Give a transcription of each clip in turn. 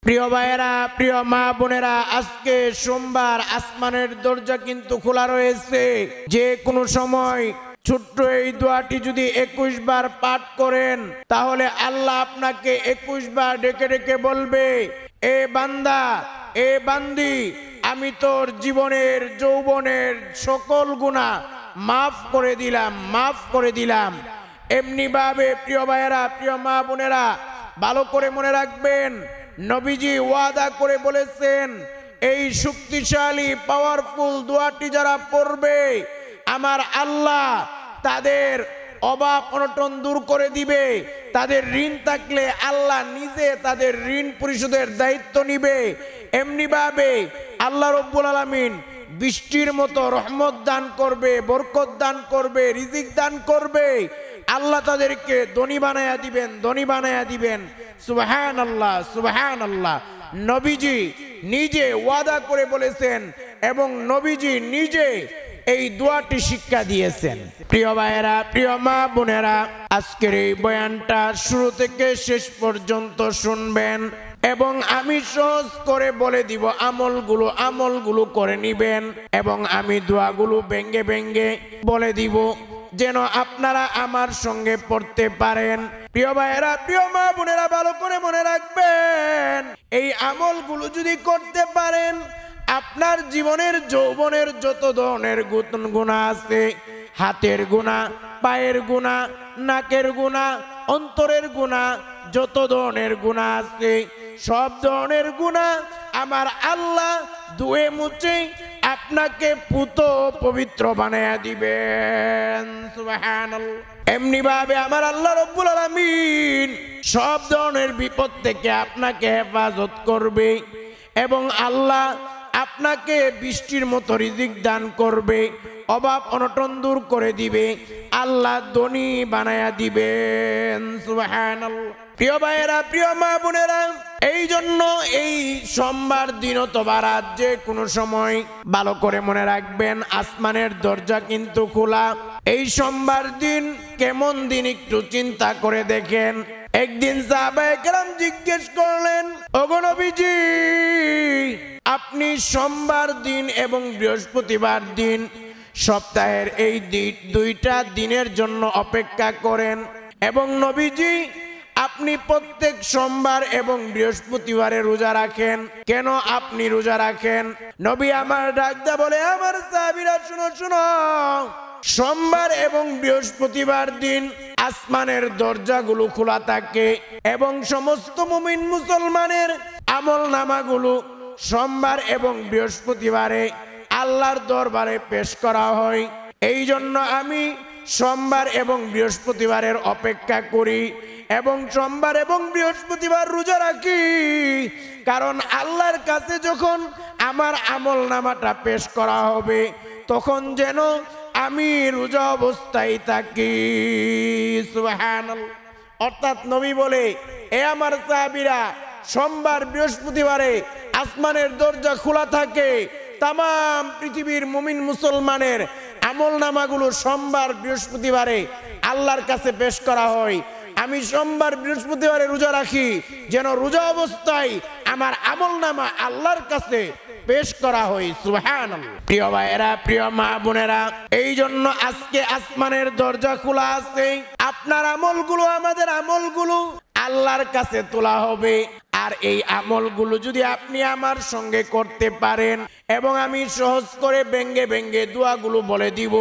প্রিয় ভাইয়েরা, প্রিয় মা বোনেরা, আজকে সোমবার, আসমানের দরজা কিন্তু খোলা রয়েছে। যে কোনো সময় ছোট্ট এই দোয়াটি যদি 21 বার পাঠ করেন, তাহলে আল্লাহ আপনাকে 21 বার ডেকে ডেকে বলবে, এ বান্দা, এ বান্দি, আমি তোর জীবনের যৌবনের সকল গুনাহ মাফ করে দিলাম, মাফ করে দিলাম। এমনি ভাবে প্রিয় ভাইয়েরা, প্রিয় মা বোনেরা, ভালো করে মনে রাখবেন, নবীজি ওয়াদা করে বলেছেন, এই শক্তিশালী পাওয়ারফুল দোয়াটি যারা পড়বে, আমার আল্লাহ তাদের অভাব অনটন দূর করে দিবে। তাদের ঋণ থাকলে আল্লাহ নিজে তাদের ঋণ পরিশোধের দায়িত্ব নিবে। এমনি ভাবে আল্লাহ রব্বুল আলামিন বৃষ্টির মতো রহমত দান করবে, বরকত দান করবে, রিজিক দান করবে। আল্লাহ তাদেরকে ধনী বানায়া দিবেন, ধনী বানায়া দিবেন। সুবহানাল্লাহ, সুবহানাল্লাহ। নবীজি নিজে ওয়াদা করে বলেছেন এবং নবীজি নিজে এই দোয়াটি শিক্ষা দিয়েছেন। প্রিয় ভাইয়েরা, প্রিয় মা বোনেরা, আজকের এই বয়ানটা শুরু থেকে শেষ পর্যন্ত শুনবেন এবং আমি সহজ করে বলে দিব, আমলগুলো করে নিবেন এবং আমি দোয়াগুলো ভেঙ্গে ভেঙ্গে বলে দিব, যেন আপনারা আমার সঙ্গে পড়তে পারেন। প্রিয় ভাইয়েরা, প্রিয় মা বোনেরা, ভালো করে মনে রাখবেন, এই আমলগুলো যদি করতে পারেন, আপনার জীবনের যৌবনের যত ধরনের গুনাহ আছে, হাতের গুনাহ, পায়ের গুনাহ, নাকের গুনাহ, অন্তরের গুনাহ, যত ধরনের গুনাহ আছে, সব ধরনের গুনাহ আমার আল্লাহ ধুয়ে মুছে আপনাকে পুত পবিত্র বানায়া দিবেন। সুবহানাল্লাহ। এমনি ভাবে আমার আল্লাহ রব্বুল আলামিন সব ধরনের বিপদ থেকে আপনাকে হেফাজত করবে এবং আল্লাহ আপনাকে বৃষ্টির মতো রিজিক দান করবে, অভাব অনটন দূর করে দিবে, আল্লাহ ধনী বানায়া দিবেন। সুবহানাল্লাহ। প্রিয় ভাইয়েরা, প্রিয় মা বোনেরা, এই জন্য এই সোমবার দিন অথবা রাত যে কোনো সময় ভালো করে মনে রাখবেন, আসমানের দরজা কিন্তু খোলা। এই সোমবার দিন কেমন দিন একটু চিন্তা করে দেখেন। একদিন সাহাবায়ে কেরাম জিজ্ঞেস করলেন, ওগো নবীজি, আপনি সোমবার দিন এবং বৃহস্পতিবার দিন সপ্তাহের এই দুইটা দিনের জন্য অপেক্ষা করেন এবং নবীজি আপনি প্রত্যেক সোমবার এবং বৃহস্পতিবারে রোজা রাখেন, কেন আপনি রোজা রাখেন? নবী আমার ডাকদা বলে, আমার সাহাবীরা শুনো শুনো, সোমবার এবং বৃহস্পতিবার দিন আসমানের দরজাগুলো খোলা থাকে এবং সমস্ত মুমিন মুসলমানের আমল নামাগুলো সোমবার এবং বৃহস্পতিবারে আল্লাহর দরবারে পেশ করা হয়। এই জন্য আমি সোমবার এবং বৃহস্পতিবারের অপেক্ষা করি এবং সোমবার এবং বৃহস্পতিবার রোজা রাখি, কারণ আল্লাহর কাছে যখন আমার আমল নামাটা পেশ করা হবে, তখন যেন আমি রোজা অবস্থায় থাকি। সুবহানাল্লাহ। অর্থাৎ নবী বলে, এ আমার সাহাবীরা, সোমবার বৃহস্পতিবারে আসমানের দরজা খোলা থাকে, তাম পৃথিবীর মুমিন মুসলমানের আমল নামাগুলো সোমবার বৃহস্পতিবারে আল্লাহর কাছে পেশ করা হয়। আমি সোমবার বৃহস্পতিবারে রোজা রাখি, যেন রোজা অবস্থায় আমার আমল নামা আল্লাহর কাছে পেশ করা হয়। সুবহানাল্লাহ। প্রিয় ভাইয়েরা, প্রিয় মা বোনেরা, এই জন্য আজকে আসমানের দরজা খোলা আছে। আপনার আমলগুলো, আমাদের আমলগুলো আল্লাহর কাছে তোলা হবে। আর এই আমলগুলো যদি আপনি আমার সঙ্গে করতে পারেন এবং আমি সহজ করে ভেঙ্গে ভেঙ্গে দোয়াগুলো বলে দিব,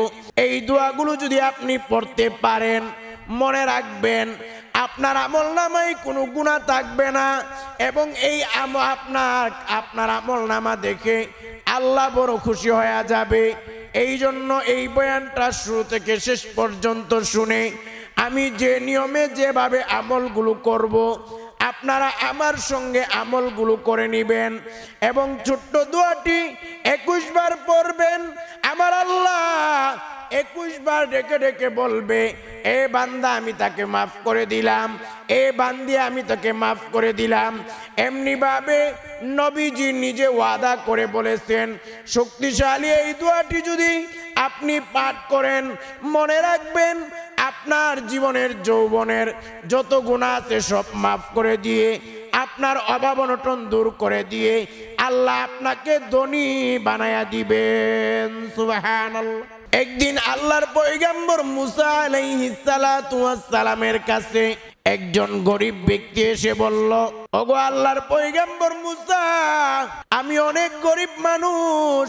এই দোয়াগুলো যদি আপনি পড়তে পারেন, মনে রাখবেন আপনার আমল নামায় কোনো গুনাহ থাকবে না এবং এই আপনার আমল নামা দেখে আল্লাহ বড় খুশি হয়ে যাবে। এই জন্য এই বয়ানটা শুরু থেকে শেষ পর্যন্ত শুনে আমি যে নিয়মে যেভাবে আমলগুলো করব, আপনারা আমার সঙ্গে আমলগুলো করে নেবেন এবং ছোট্ট দোয়াটি 21 বার পড়বেন। আমার আল্লাহ 21 বার ডেকে ডেকে বলবে, এ বান্দা, আমি তাকে মাফ করে দিলাম, এ বান্দি, আমি তাকে মাফ করে দিলাম। এমনি ভাবে নবীজি নিজে ওয়াদা করে বলেছেন, শক্তিশালী এই দোয়াটি যদি আপনি পাঠ করেন, মনে রাখবেন আপনার জীবনের যৌবনের যত গুনাহ আছে সব মাফ করে দিয়ে আপনার অভাব অনটন দূর করে দিয়ে আল্লাহ আপনাকে ধনী বানায়া দিবেন। সুবহানাল্লাহ। একদিন আল্লাহর পয়গম্বর মুসা আলাইহিস সালাতু ওয়াস সালামের কাছে একজন গরিব ব্যক্তি এসে বলল, ওগো আল্লাহর পয়গম্বর মুসা, আমি অনেক গরিব মানুষ,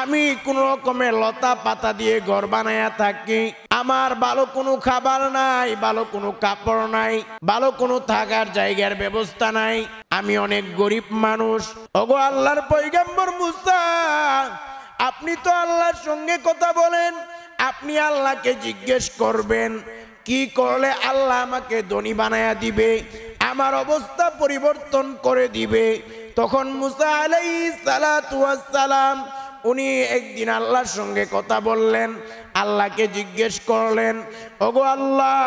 আমি কোন রকমের লতা পাতা দিয়ে ঘর বানায়া থাকি, আমার ভালো কোনো খাবার নাই, ভালো কোনো কাপড় নাই, ভালো কোনো থাকার জায়গার ব্যবস্থা নাই, আমি অনেক গরিব মানুষ। ওগো আল্লাহর পয়গম্বর মুসা, আপনি তো আল্লাহর সঙ্গে কথা বলেন, আপনি আল্লাহকে জিজ্ঞেস করবেন কি করলে আল্লাহ আমাকে ধনী বানায়া দিবে, আমার অবস্থা পরিবর্তন করে দিবে। তখন মুসা আলাইহিস সালাতু ওয়াস সালাম উনি একদিন আল্লাহর সঙ্গে কথা বললেন, আল্লাহকে জিজ্ঞেস করলেন, ওগো আল্লাহ,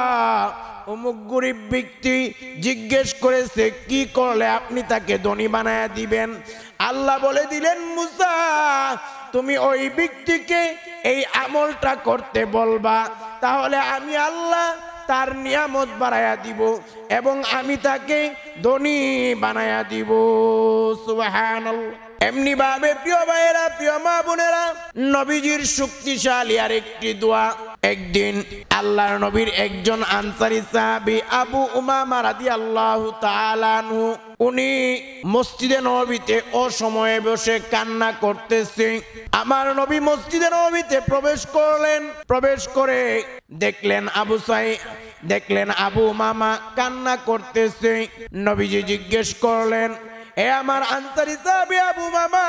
অমুক গরিব ব্যক্তি জিজ্ঞেস করেছে কি করলে আপনি তাকে ধনী বানায়া দিবেন। আল্লাহ বলে দিলেন, মুসা, তুমি ওই ব্যক্তিকে এই আমলটা করতে বলবা, তাহলে আমি আল্লাহ তার নিয়ামত বাড়ায়া দিব এবং আমি তাকে ধনী বানায়া দিব। সুবহানাল্লাহ। এমনি ভাবে প্রিয় ভাইয়েরা, প্রিয় মা বোনেরা, নবীজির শক্তিশালী আর একটি দোয়া। একদিন আল্লাহর নবীর একজন আনসারী সাহাবী আবু উমামা রাদিয়াল্লাহু তাআলা আনহু, উনি মসজিদে নববীতে অসময়ে বসে কান্না করতেছে। আমার নবী মসজিদে নববীতে প্রবেশ করলেন, প্রবেশ করে দেখলেন আবু উমামা কান্না করতেছে। নবীজি জিজ্ঞেস করলেন, এ আমার আনসারী সাহাবী আবু উমামা,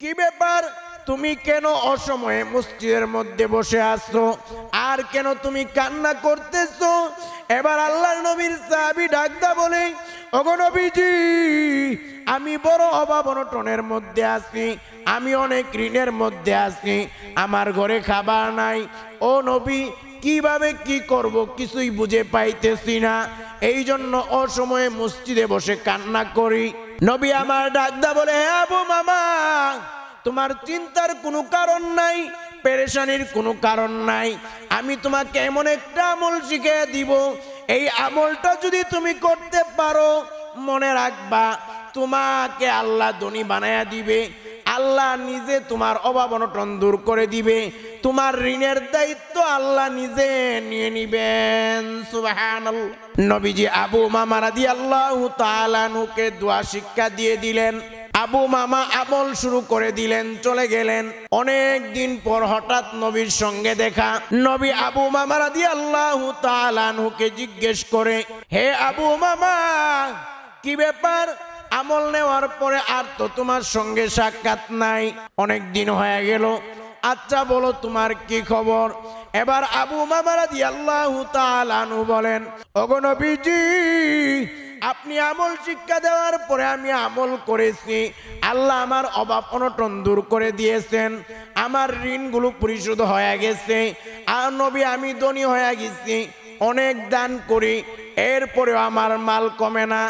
কি ব্যাপার, তুমি কেন অসময়ে মসজিদের মধ্যে বসে আছো, আর কেন তুমি কান্না করতেছো? এবার আল্লাহর নবীর সাহাবী ডাকদা বলে, ওগো নবীজি, আমি বড় অভাব অনটনের মধ্যে আছি, আমি অনেক ঋণের মধ্যে আছি, আমার ঘরে খাবার নাই। ও নবী, কিভাবে কি করব কিছুই বুঝে পাইতেছি না, এই জন্য অসময়ে মসজিদে বসে কান্না করি। নবী আমার ডাকদা বলে, হে আবু মামা, তোমার চিন্তার কোনো কারণ নাই, পেরেশানির কোনো কারণ নাই, আমি তোমাকে এমন একটা আমল শিখিয়ে দিব, এই আমলটা যদি তুমি করতে পারো, মনে রাখবা তোমাকে আল্লাহ ধনী বানায়া দিবে, আল্লাহ নিজে তোমার অভাব অনটন দূর করে দিবে, তোমার ঋণের দায়িত্ব আল্লাহ নিজে নিয়ে নিবেন। সুবহানাল্লাহ। নবীজি আবু উমামা রাদিয়াল্লাহু তাআলা আনহুকে দোয়া শিক্ষা দিয়ে দিলেন। আবু মামা আমল শুরু করে দিলেন, চলে গেলেন। অনেক দিন পর হঠাৎ নবীর সঙ্গে দেখা। নবী আবু মামা রাদিয়াল্লাহু তাআলা আনহুকে জিজ্ঞেস করে, হে আবু মামা, কি ব্যাপার, আমল নেওয়ার পরে আর তো তোমার সঙ্গে সাক্ষাৎ নাই, অনেক দিন হয়ে গেল, আচ্ছা বলো তোমার কি খবর? এবার আবু মামা রাদিয়াল্লাহু তাআলা আনহু বলেন, ওগো নবীজি, আপনি আমল শিক্ষা দেওয়ার পরে আমি আমল করেছি, আল্লাহ আমার অভাব অনটন দূর করে দিয়েছেন, আমার ঋণগুলো পরিশোধ হয়ে গেছে, আর নবী আমি ধনী হয়ে গেছি, অনেক দান করি, এরপরেও আমার মাল কমে না।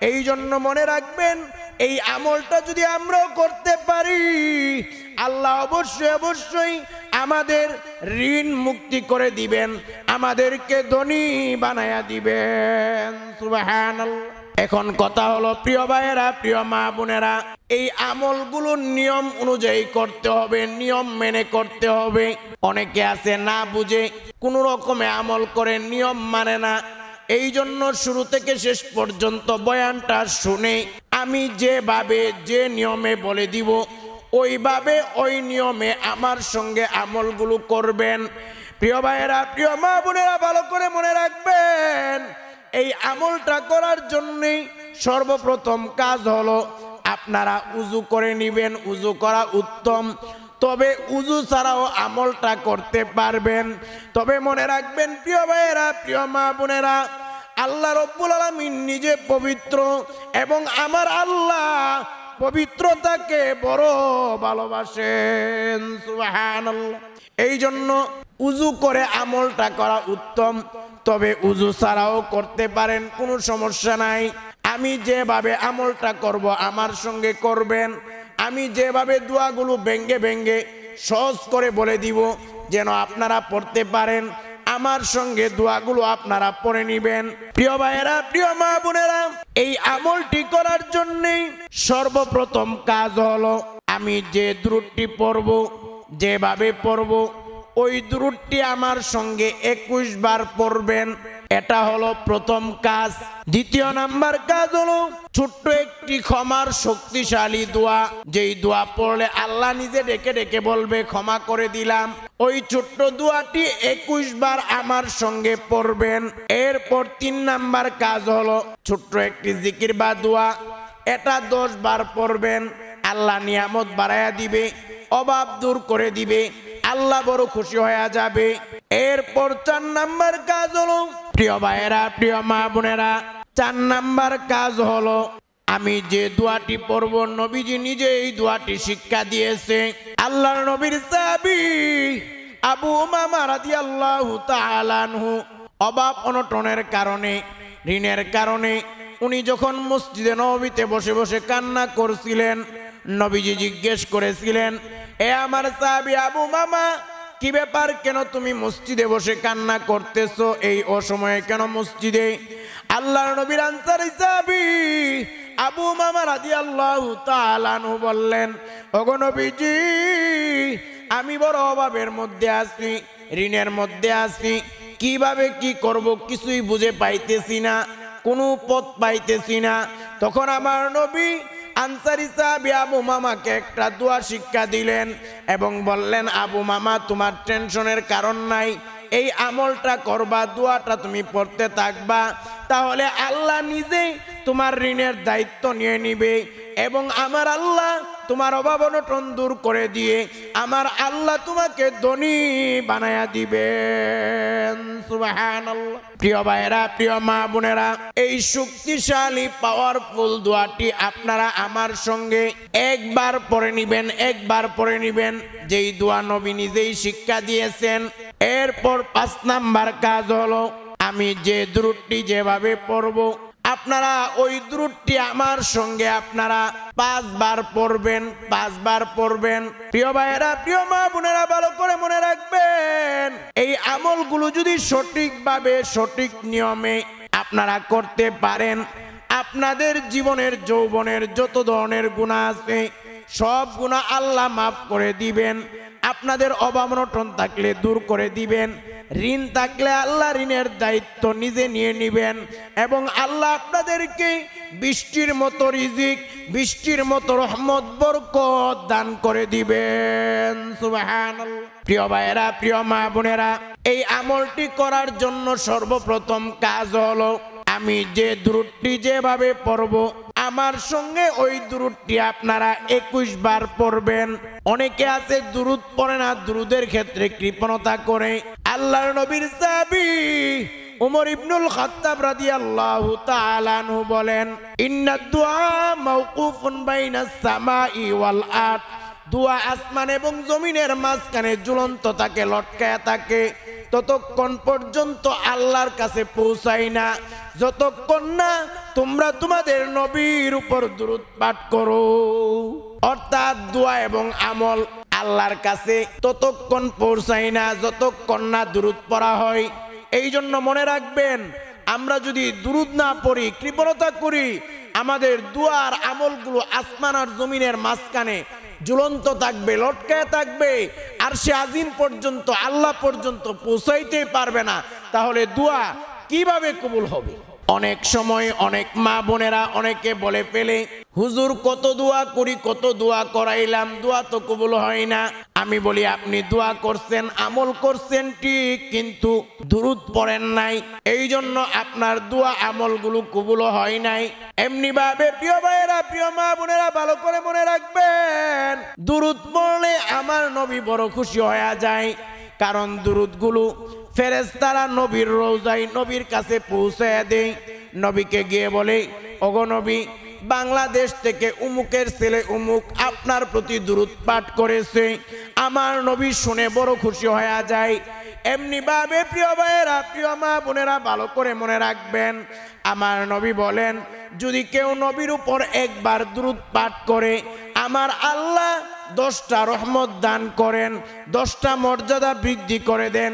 এই জন্য মনে রাখবেন, এই আমলটা যদি আমরাও করতে পারি, আল্লাহ অবশ্যই আমাদের ঋণ মুক্তি করে দিবেন, আমাদেরকে ধনী বানায়া দিবেন। সুবহানাল্লাহ। এখন কথা হলো প্রিয় ভাইয়েরা, প্রিয় মা বোনেরা, এই আমলগুলো নিয়ম অনুযায়ী করতে হবে, নিয়ম মেনে করতে হবে। অনেকে আছে না বুঝে কোনো রকমে আমল করে, নিয়ম মানে না। এই জন্য শুরু থেকে শেষ পর্যন্ত বয়ানটা শুনে আমি যেভাবে যে নিয়মে বলে দিব, ওইভাবে ওই নিয়মে আমার সঙ্গে আমলগুলো করবেন। প্রিয় ভাইয়েরা, প্রিয় মা বোনেরা, ভালো করে মনে রাখবেন, এই আমলটা করার জন্যই সর্বপ্রথম কাজ হলো আপনারা উজু করে নেবেন। উজু করা উত্তম, তবে উজু ছাড়াও আমলটা করতে পারবেন। তবে মনে রাখবেন প্রিয় ভাইয়েরা, প্রিয় মা বোনেরা, আল্লাহ রব্বুল আলামিন নিজে পবিত্র এবং আমার আল্লাহ পবিত্রতাকে বড় ভালোবাসেন। সুবহানাল্লাহ। এই জন্য উজু করে আমলটা করা উত্তম, তবে উজু ছাড়াও করতে পারেন, কোনো সমস্যা নাই। আমি যেভাবে আমলটা করব আমার সঙ্গে করবেন, আমি যেভাবে দোয়াগুলো ভেঙ্গে ভেঙ্গে সহজ করে বলে দিব যেন আপনারা পড়তে পারেন, আমার সঙ্গে দোয়াগুলো আপনারা পড়ে নেবেন। প্রিয় ভাইয়েরা, প্রিয় মা বোনেরা, এই আমলটি করার জন্যই সর্বপ্রথম কাজ হলো আমি যে দুরূদটি পড়ব, যেভাবে পড়ব ওই দুরূদটি আমার সঙ্গে 21 বার পড়বেন। এটা হলো প্রথম কাজ। দ্বিতীয় নাম্বার কাজ হলো ছোট্ট একটি ক্ষমার শক্তিশালী দোয়া, যেই দোয়া পড়লে আল্লাহ নিজে ডেকে ডেকে বলবে ক্ষমা করে দিলাম। ওই ছোট্ট দোয়াটি 21 বার আমার সঙ্গে পড়বেন। এরপর 3 নাম্বার কাজ হলো ছোট্ট একটি জিকির বা দোয়া, এটা 10 বার পড়বেন। আল্লাহ নিয়ামত বাড়ায়া দিবে, অভাব দূর করে দিবে, আল্লাহ বড় খুশি হয়ে যাবে। এরপর 4 নাম্বার কাজ হলো প্রিয় ভাইয়েরা, প্রিয় মা বোনেরা, 4 নাম্বার কাজ হলো আমি যে দোয়াটি পড়ব নবীজি নিজে এই দোয়াটি শিক্ষা দিয়েছে। আল্লাহর নবীর সাহাবী আবু উমামা রাদিয়াল্লাহু তাআলা আনহু অভাব অনটনের কারণে, ঋণের কারণে উনি যখন মসজিদে নববীতে বসে বসে কান্না করছিলেন, নবীজি জিজ্ঞেস করেছিলেন, এ আমার সাহাবী আবু উমামা, কি ব্যাপার, কেন তুমি মসজিদে বসে কান্না করতেছো? এই অসময়ে কেন মসজিদে? আল্লাহর নবীর আনসারী সাহাবী আবু উমামা রাদিয়াল্লাহু তাআলা আনহু বললেন, ওগো নবীজি, আমি বড় অভাবের মধ্যে আছি, ঋণের মধ্যে আছি, কিভাবে কি করব কিছুই বুঝে পাইতেছি না, কোনো পথ পাইতেছি না। তখন আমার নবী আনসারী সাহাবী আবু উমামাকে একটা দোয়া শিক্ষা দিলেন এবং বললেন, আবু উমামা, তোমার টেনশনের কারণ নাই, এই আমলটা করবা, দোয়াটা তুমি পড়তে থাকবা, তাহলে আল্লাহ নিজেই তোমার ঋণের দায়িত্ব নিয়ে নিবে এবং আমার আল্লাহ তোমার অভাব অনটন দূর করে দিয়ে আমার আল্লাহ তোমাকে ধনী বানায়া দিবেন। সুবহানাল্লাহ। প্রিয় ভাইরা, প্রিয় মা বোনেরা, এই শক্তিশালী পাওয়ারফুল দোয়াটি আপনারা আমার সঙ্গে একবার পড়ে নিবেন, একবার পড়ে নিবেন, যেই দোয়া নবী নিজেই শিক্ষা দিয়েছেন। এরপর 5 নাম্বার কাজ হলো আমি যে দুরূদটি যেভাবে পড়ব আপনারা ওই দুরূদটি আমার সঙ্গে আপনারা 5 বার পড়বেন, 5 বার পড়বেন। প্রিয় ভাইয়েরা, প্রিয় মা বোনেরা, ভালো করে মনে রাখবেন, এই আমলগুলো যদি সঠিকভাবে সঠিক নিয়মে আপনারা করতে পারেন, আপনাদের জীবনের যৌবনের যত ধরনের গুনাহ আছে সব গুনাহ আল্লাহ মাফ করে দিবেন। আপনাদের অভাব অনটন থাকলে দূর করে দিবেন, ঋণ থাকলে আল্লাহ ঋণের দায়িত্ব নিজে নিয়ে নেবেন এবং আল্লাহ আপনাদেরকে বৃষ্টির মতো রিজিক, বৃষ্টির মতো রহমত বরকত দান করে দিবেন। সুবহানাল্লাহ। প্রিয় ভাইয়েরা, প্রিয় মা বোনেরা, এই আমলটি করার জন্য সর্বপ্রথম কাজ হলো আমি যে দুরূদটি যেভাবে পড়ব আমার সঙ্গে ওই দুরূদটি আপনারা 21 বার পড়বেন। অনেকে আছে দুরূদ পড়ে না, দুরূদের ক্ষেত্রে কৃপণতা করে। আল্লাহর নবীর সাহাবী উমর ইবনুল খাত্তাব রাদিয়াল্লাহু তাআলা আনহু বলেন, ইন্নাদ দুআ মাওকুফুন বাইনাস সামাই ওয়াল আরদ, দোয়া আসমান এবং জমিনের মাঝখানে ঝুলন্ত থাকে, লটকায়া থাকে, ততক্ষণ পর্যন্ত আল্লাহর কাছে পৌঁছায় না যতক্ষণ না তোমরা তোমাদের নবীর উপর দুরূদ পাঠ করো। অর্থাৎ দোয়া এবং আমল আল্লাহর কাছে ততক্ষণ পৌঁছায় না যতক্ষণ না দুরূদ পড়া হয়। এই জন্য মনে রাখবেন, আমরা যদি দুরূদ না পড়ি, কৃপণতা করি, আমাদের দোয়ার আমলগুলো আসমান আর জমিনের মাঝখানে ঝুলন্ত থাকবে, লটকায় থাকবে, আর সে আজিম পর্যন্ত, আল্লাহ পর্যন্ত পৌঁছাইতে পারবে না। তাহলে দোয়া কিভাবে কবুল হবে? অনেক সময় অনেক মা বোনেরা অনেকে বলে ফেলে, হুজুর কত দোয়া করি, কত দোয়া করাইলাম, দোয়া তো কবুল হয় না। আমি বলি, আপনি দোয়া করছেন, আমল করছেন ঠিক, কিন্তু দুরূদ পড়েন নাই, এই জন্য আপনার দোয়া আমলগুলো কবুল হয় নাই। এমনি ভাবে প্রিয় ভাইয়েরা, প্রিয় মা বোনেরা, ভালো করে মনে রাখবেন, দুরূদ পড়লে আমার নবী বড় খুশি হয়ে যায়। কারণ দুরূদগুলো ফেরেশতারা নবীর রওজায় নবীর কাছে পৌঁছায়া দেয়। নবীকে গিয়ে বলে, ওগো নবী, বাংলাদেশ থেকে উমুকের ছেলে উমুক আপনার প্রতি দুরূদ পাঠ করেছে। আমার নবী শুনে বড় খুশি হয়ে যায়। এমনি ভাবে প্রিয় ভাইয়েরা, প্রিয় মা বোনেরা, ভালো করে মনে রাখবেন, আমার নবী বলেন, যদি কেউ নবীর উপর একবার দুরূদ পাঠ করে আমার আল্লাহ 10টা রহমত দান করেন, 10টা মর্যাদা বৃদ্ধি করে দেন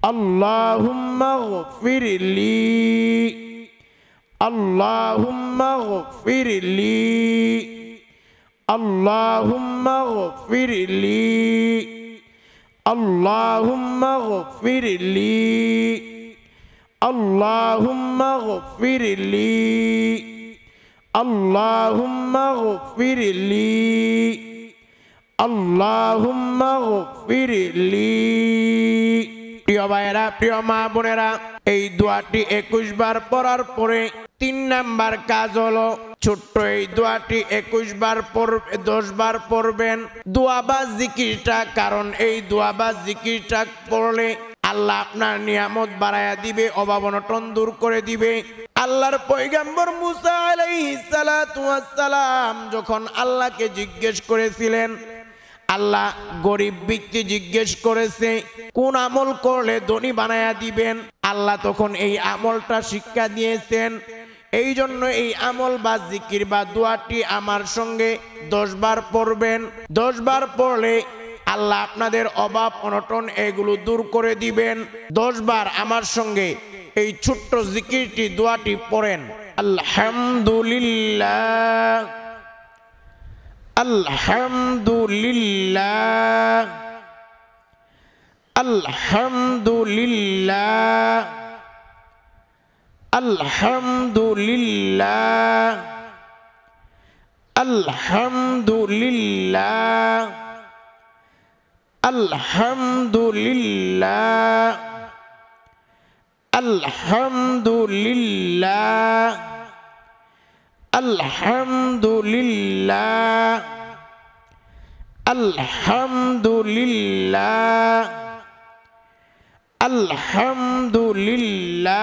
আল্লাহুম্মা গফিরলি, আল্লাহুম্মা গফিরলি, আল্লাহুম্মা গফিরলি, আল্লাহুম্মা গফিরলি, আল্লাহুম্মা গফিরলি, আল্লাহুম্মা গফিরলি, আল্লাহুম্মা গফিরলি। প্রিয় ভাইয়েরা, প্রিয় মা বোনেরা, এই দোয়াটি 21 বার পড়ার পরে 3 নাম্বার কাজ হলো ছোট্ট এই দোয়াটি 21 বার 10 বার পড়বেন দোয়া বা জিকিরটা, কারণ এই দোয়া বা জিকিরটা পড়লে আল্লাহ আপনার নিয়ামত বাড়ায়া দিবে, অভাব অনটন দূর করে দিবে। আল্লাহর পয়গম্বর মুসা আলাইহিস সালাতু ওয়াস সালাম যখন আল্লাহকে জিজ্ঞেস করেছিলেন, আল্লাহ গরিব ব্যক্তি জিজ্ঞেস করেছে কোন আমল করলে ধনী বানায়া দিবেন, আল্লাহ তখন এই আমলটা শিক্ষা দিয়েছেন। এই জন্য এই আমল বা জিকির বা দোয়াটি আমার সঙ্গে 10 বার পড়বেন। 10 বার পড়লে আল্লাহ আপনাদের অভাব অনটন এগুলো দূর করে দিবেন। 10 বার আমার সঙ্গে এই ছোট্ট জিকিরটি দোয়াটি পড়েন। আলহামদুলিল্লাহ, আলহামদুলিল্লাহ, আলহামদুলিল্লাহ, আলহামদুলিল্লাহ, আলহামদুলিল্লাহ, আলহামদুলিল্লাহ, আলহামদুলিল্লাহ, আলহামদুলিল্লাহ, আলহামদুলিল্লাহ, আলহামদুলিল্লাহ।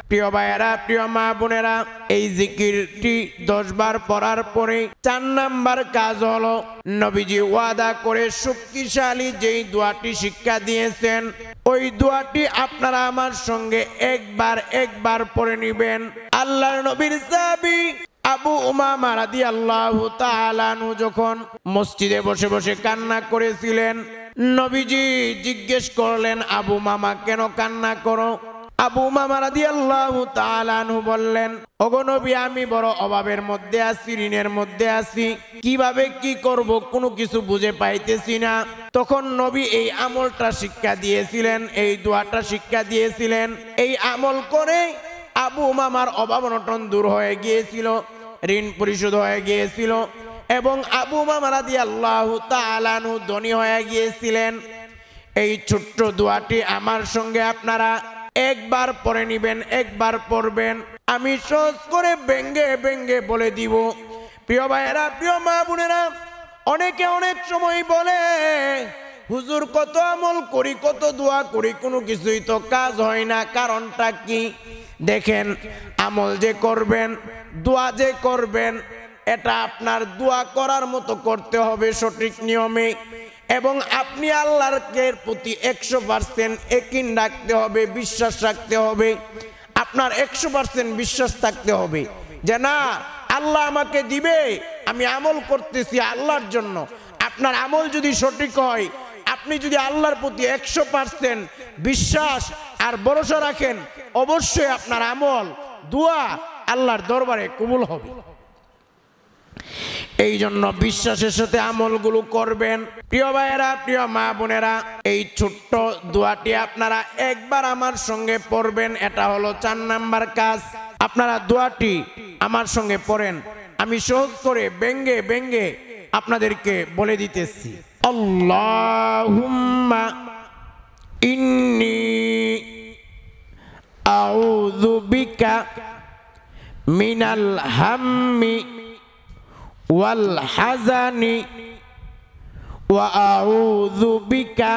প্রিয় ভাইয়েরা, প্রিয় মা বোনেরা, এই জিকিরটি 10 বার পড়ার পরে 4 নাম্বার কাজ হলো নবীজি ওয়াদা করে শক্তিশালী যেই দোয়াটি শিক্ষা দিয়েছেন ওই দোয়াটি আপনারা আমার সঙ্গে একবার পড়ে নেবেন। আল্লাহর নবীর সাহাবী আবু উমামা রাদিয়াল্লাহু তাআলা আনহু যখন মসজিদে বসে বসে কান্না করেছিলেন, নবীজি জিজ্ঞেস করলেন, আবু মামা কেন কান্না করো? আবু উমামা রাদিয়াল্লাহু তাআলা আনহু বললেন, ওগো নবী, আমি বড় অভাবের মধ্যে আছি, ঋণের মধ্যে আছি, কিভাবে কি করব কোনো কিছু বুঝে পাইতেছি না। তখন নবী এই আমলটা শিক্ষা দিয়েছিলেন, এই দোয়াটা শিক্ষা দিয়েছিলেন। এই আমল করে আবু উমামার অভাব অনটন দূর হয়ে গিয়েছিল, ঋণ পরিশোধ হয়ে গিয়েছিল এবং আবু উমামা রাদিয়াল্লাহু তাআলা আনহু ধনী হয়ে গিয়েছিলেন। এই ছোট্ট দোয়াটি আমার সঙ্গে আপনারা একবার পড়ে নেবেন, একবার পড়বেন। আমি সহজ করে ব্যঙ্গে বলে দিব। প্রিয় ভাইয়েরা, প্রিয় মা বোনেরা, অনেকে অনেক সময় বলে, হুজুর কত আমল করি, কত দোয়া করি, কোনো কিছুই তো কাজ হয় না, কারণটা কি? দেখেন, আমল যে করবেন, দোয়া যে করবেন, এটা আপনার দোয়া করার মতো করতে হবে সঠিক নিয়মে, এবং আপনি আল্লাহর প্রতি 100% ইয়াকিন রাখতে হবে, বিশ্বাস রাখতে হবে। আপনার 100% বিশ্বাস থাকতে হবে যে না, আল্লাহ আমাকে দিবে, আমি আমল করতেছি আল্লাহর জন্য। আপনার আমল যদি সঠিক হয়, আপনি যদি আল্লাহর প্রতি 100% বিশ্বাস আর ভরসা রাখেন, অবশ্যই আপনার আমল দোয়া আল্লাহর দরবারে কবুল হবে। এই জন্য বিশ্বাসের সাথে আমলগুলো করবেন। প্রিয় ভাইয়েরা, প্রিয় মা বোনেরা, এই ছোট্ট দোয়াটি আপনারা একবার আমার সঙ্গে পড়বেন। এটা হলো 4 নাম্বার কাজ। আপনারা দোয়াটি আমার সঙ্গে পড়েন। আমি সহজ করে ব্যঙ্গে আপনাদেরকে বলে দিতেছি। আল্লাহুম্মা ইন্নী আউযু বিকা মিনাল হাম্মি ওয়াল হাজানি ওয়া আউযু বিকা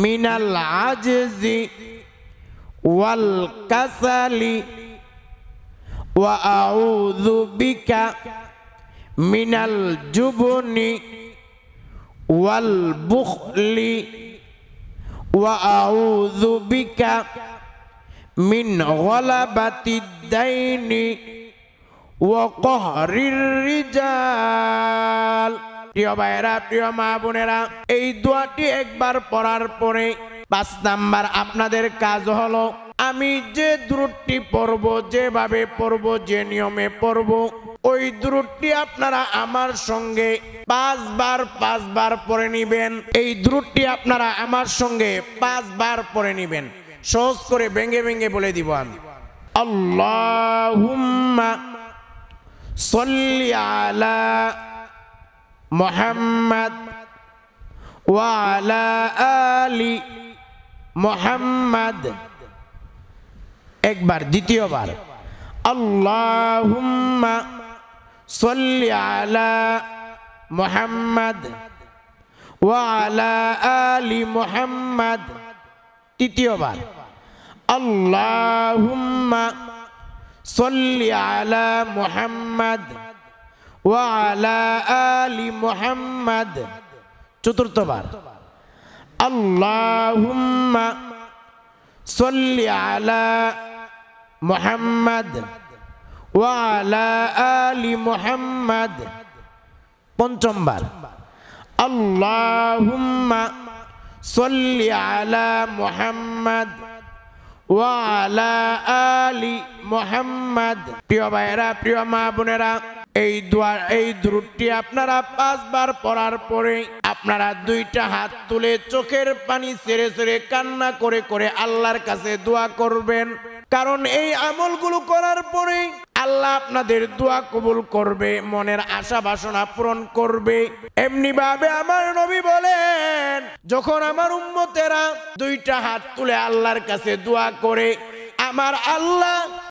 মিনাল আজজি ওয়াল কাসালি ওয়া আউযু বিকা মিনাল জুবনি ওয়াল বুখলি ওয়া আউযু বিকা মিন গলাবাতিদ দাইনি ওয়া কহরির রিজাল। প্রিয় ভাইয়েরা, প্রিয় মা বোনেরা, এই দোয়াটি একবার পড়ার পরে 5 নাম্বার আপনাদের কাজ হলো আমি যে দুরূদটি পড়ব, যেভাবে পড়ব, যে নিয়মে পড়ব, ওই দুরূদটি আপনারা আমার সঙ্গে 5 বার পড়ে নিবেন। এই দুরূদটি আপনারা আমার সঙ্গে 5 বার পড়ে নিবেন। সহজ করে ভেঙে ভেঙে বলে দিব আমি। আল্লাহুম্মা সাল্লি আলা মুহাম্মাদ ওয়া আলা আলি মুহাম্মাদ। একবার, দ্বিতীয়বার আল্লাহুম্মা সাল্লি আলা মুহাম্মাদ ওয়া আলা আলি মুহাম্মাদ। তৃতীয়বার আল্লাহুম্মা সাল্লি আলা মুহাম্মাদ ওয়া আলা আলি মুহাম্মাদ। চতুর্থবার আল্লাহুম্মা সাল্লি আলা মুহাম্মাদ ওয়া আলা আলি মুহাম্মাদ। পঞ্চমবার আল্লাহুম্মা সাল্লি আলা মুহাম্মাদ ওয়া আলা আলি মুহাম্মাদ। প্রিয় ভাইয়েরা, প্রিয় মা বোনেরা, এই দুরূদটি আপনারা 5 বার পড়ার পরে আপনারা 2টা হাত তুলে চোখের পানি ছেড়ে ছেড়ে কান্না করে করে আল্লাহর কাছে দোয়া করবেন। কারণ এই আমলগুলো করার পরে আল্লাহ আপনাদের দোয়া কবুল করবে, মনের আশা বাসনা পূরণ করবে। এমনি ভাবে আমার নবী বলেন, যখন আমার উম্মতেরা 2টা হাত তুলে আল্লাহর কাছে দোয়া করে, আমার আল্লাহ